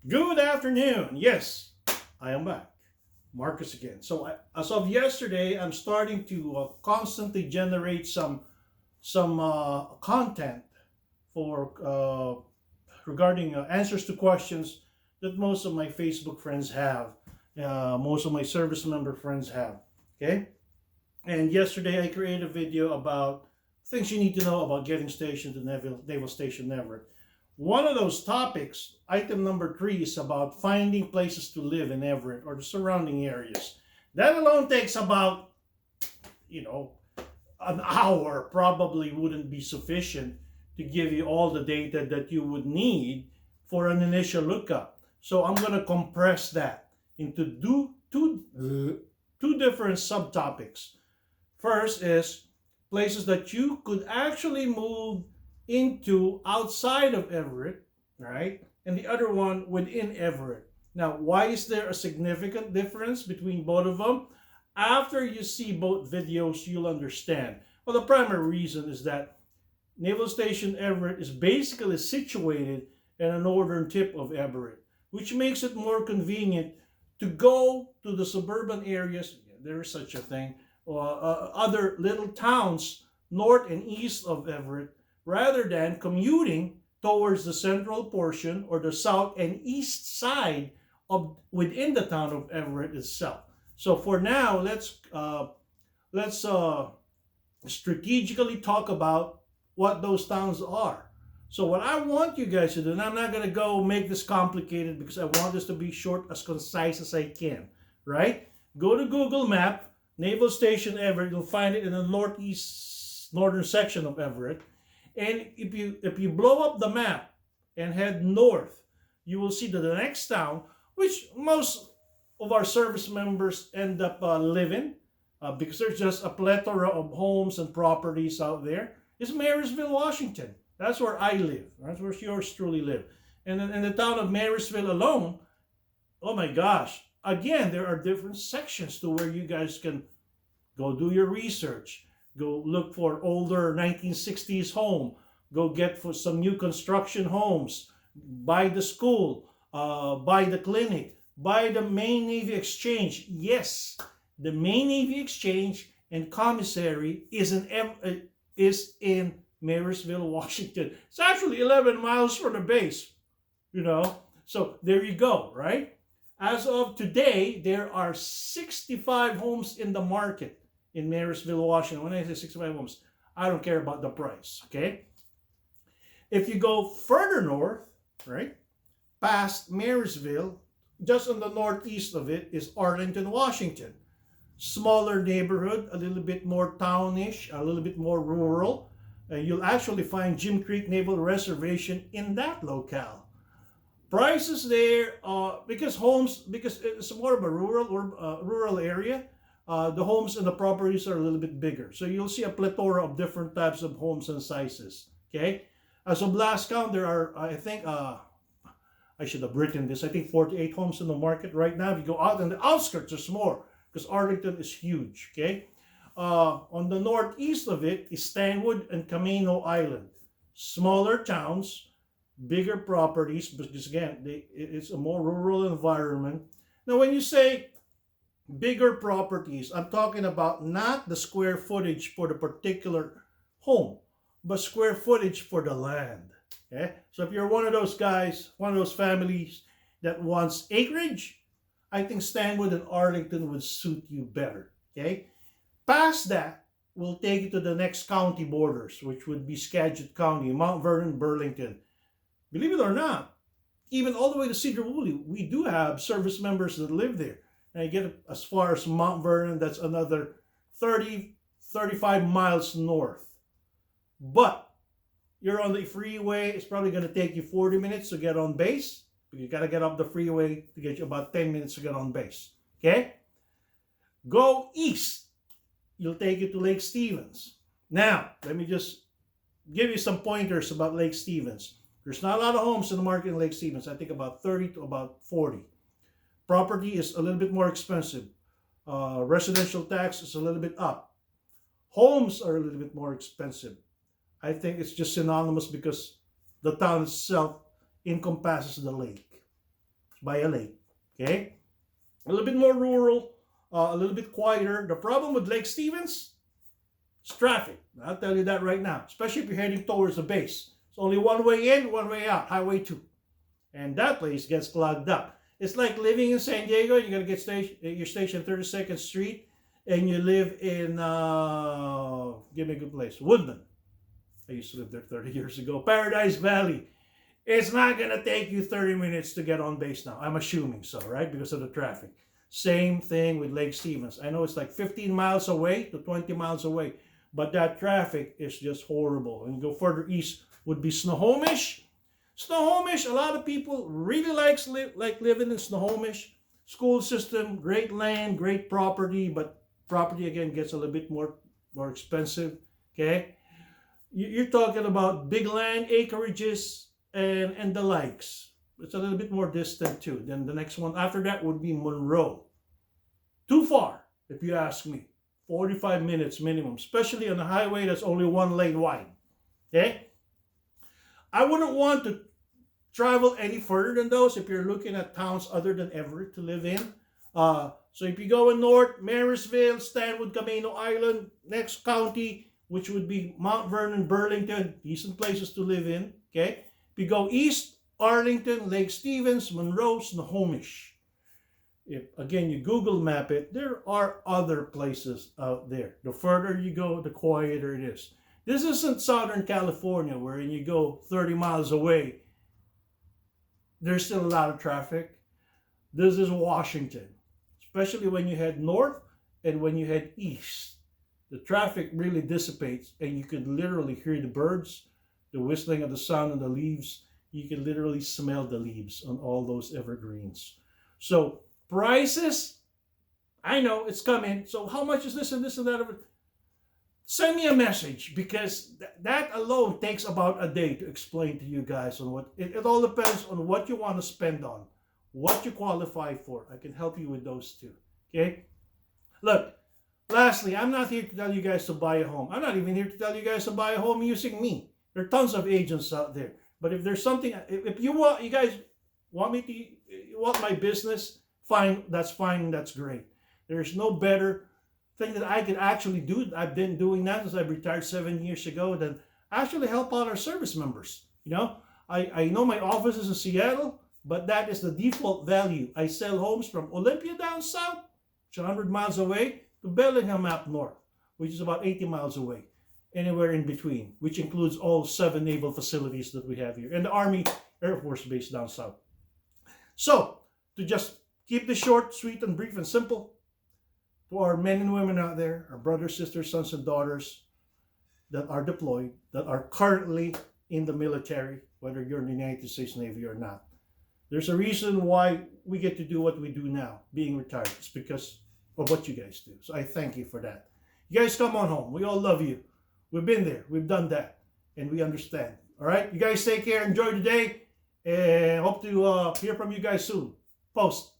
Good afternoon. Yes, I am back. Marcus again. As of yesterday, I'm starting to constantly generate some content for regarding answers to questions that most of my Facebook friends have, most of my service member friends have. Okay, and yesterday I created a video about things you need to know about getting stationed to Naval Station Everett. One of those topics, item number 3, is about finding places to live in Everett or the surrounding areas. That alone takes about, you know, an hour, probably wouldn't be sufficient to give you all the data that you would need for an initial lookup. So I'm going to compress that into two different subtopics. First is places that you could actually move into outside of Everett, right? And the other one within Everett. Now, why is there a significant difference between both of them? After you see both videos, you'll understand. Well, the primary reason is that Naval Station Everett is basically situated in the northern tip of Everett, which makes it more convenient to go to the suburban areas. There is such a thing, or other little towns north and east of Everett, rather than commuting towards the central portion or the south and east side of within the town of Everett itself. So for now, let's strategically talk about what those towns are. So what I want you guys to do, and I'm not going to go make this complicated because I want this to be short, as concise as I can, right? Go to Google Map, Naval Station Everett. You'll find it in the northern section of Everett. And if you blow up the map and head north, you will see that the next town, which most of our service members end up living, because there's just a plethora of homes and properties out there, is Marysville, Washington. That's where I live. That's where yours truly live. And in the town of Marysville alone, oh my gosh, again, there are different sections to where you guys can go do your research, go look for older 1960s home, go get for some new construction homes, buy the school, buy the clinic, buy the main Navy Exchange. Yes, the main Navy Exchange and commissary is in Marysville, Washington. It's actually 11 miles from the base, you know. So there you go, right? As of today, there are 65 homes in the market in Marysville, Washington. When I say 65 homes, I don't care about the price, okay? If you go further north, right, past Marysville, just on the northeast of it is Arlington, Washington. Smaller neighborhood, a little bit more townish, a little bit more rural. You'll actually find Jim Creek Naval Reservation in that locale. Prices there, because it's more of a rural area, the homes and the properties are a little bit bigger. So you'll see a plethora of different types of homes and sizes. Okay, as of last count, there are I think I should have written this. I think 48 homes in the market right now. If you go out in the outskirts, there's more because Arlington is huge. Okay, on the northeast of it is Stanwood and Camino Island, smaller towns, bigger properties, because again, it's a more rural environment. Now, when you say bigger properties, I'm talking about not the square footage for the particular home, but square footage for the land. Okay? So if you're one of those guys, one of those families that wants acreage, I think Stanwood and Arlington would suit you better. Okay? Past that, we'll take you to the next county borders, which would be Skagit County, Mount Vernon, Burlington. Believe it or not, even all the way to Cedar Woolley, we do have service members that live there. And you get as far as Mount Vernon, that's another 30, 35 miles north. But you're on the freeway, it's probably going to take you 40 minutes to get on base. But you got to get off the freeway to get you about 10 minutes to get on base. Okay? Go east. You'll take you to Lake Stevens. Now, let me just give you some pointers about Lake Stevens. There's not a lot of homes in the market in Lake Stevens. I think about 30 to about 40. Property is a little bit more expensive. Residential tax is a little bit up. Homes are a little bit more expensive. I think it's just synonymous because the town itself encompasses the lake. by a lake. Okay? A little bit more rural, a little bit quieter. The problem with Lake Stevens is traffic. I'll tell you that right now, especially if you're heading towards the base. It's only one way in, one way out, Highway 2. And that place gets clogged up. It's like living in San Diego. You gotta get your station 32nd Street, and you live in give me a good place, Woodman. I used to live there 30 years ago. Paradise Valley. It's not gonna take you 30 minutes to get on base now. I'm assuming so, right? Because of the traffic. Same thing with Lake Stevens. I know it's like 15 miles away to 20 miles away, but that traffic is just horrible. And you go further east would be Snohomish. Snohomish, a lot of people really like living in Snohomish. School system, great land, great property, but property again gets a little bit more expensive. Okay, you're talking about big land, acreages, and the likes. It's a little bit more distant too. Then the next one after that would be Monroe. Too far, if you ask me. 45 minutes minimum, especially on a highway that's only one lane wide. Okay. I wouldn't want to travel any further than those if you're looking at towns other than Everett to live in. So if you go in north, Marysville, Stanwood, Camino Island, next county, which would be Mount Vernon, Burlington, decent places to live in. Okay. If you go east, Arlington, Lake Stevens, Monroe, Snohomish. If again you Google map it, there are other places out there. The further you go, the quieter it is. This isn't Southern California, where you go 30 miles away, there's still a lot of traffic. This is Washington, especially when you head north and when you head east. The traffic really dissipates, and you can literally hear the birds, the whistling of the sun on the leaves. You can literally smell the leaves on all those evergreens. So prices, I know it's coming. So how much is this and this and that? Send me a message, because that alone takes about a day to explain to you guys on what it all depends on what you want to spend on, what you qualify for. I can help you with those too. Okay. Look, lastly, I'm not here to tell you guys to buy a home. I'm not even here to tell you guys to buy a home using me. There are tons of agents out there. But if there's something, if you guys want my business, fine, that's great. There's no better thing that I can actually do. I've been doing that since I retired 7 years ago, than actually help out our service members. You know, I know my office is in Seattle, but that is the default value. I sell homes from Olympia down south, which is 100 miles away, to Bellingham up north, which is about 80 miles away. Anywhere in between, which includes all 7 naval facilities that we have here, and the Army Air Force Base down south. So, to just keep this short, sweet, and brief and simple, to our men and women out there, our brothers, sisters, sons, and daughters that are deployed, that are currently in the military, whether you're in the United States Navy or not. There's a reason why we get to do what we do now, being retired. It's because of what you guys do. So I thank you for that. You guys come on home. We all love you. We've been there. We've done that. And we understand. All right? You guys take care. Enjoy the day. And hope to hear from you guys soon. Post.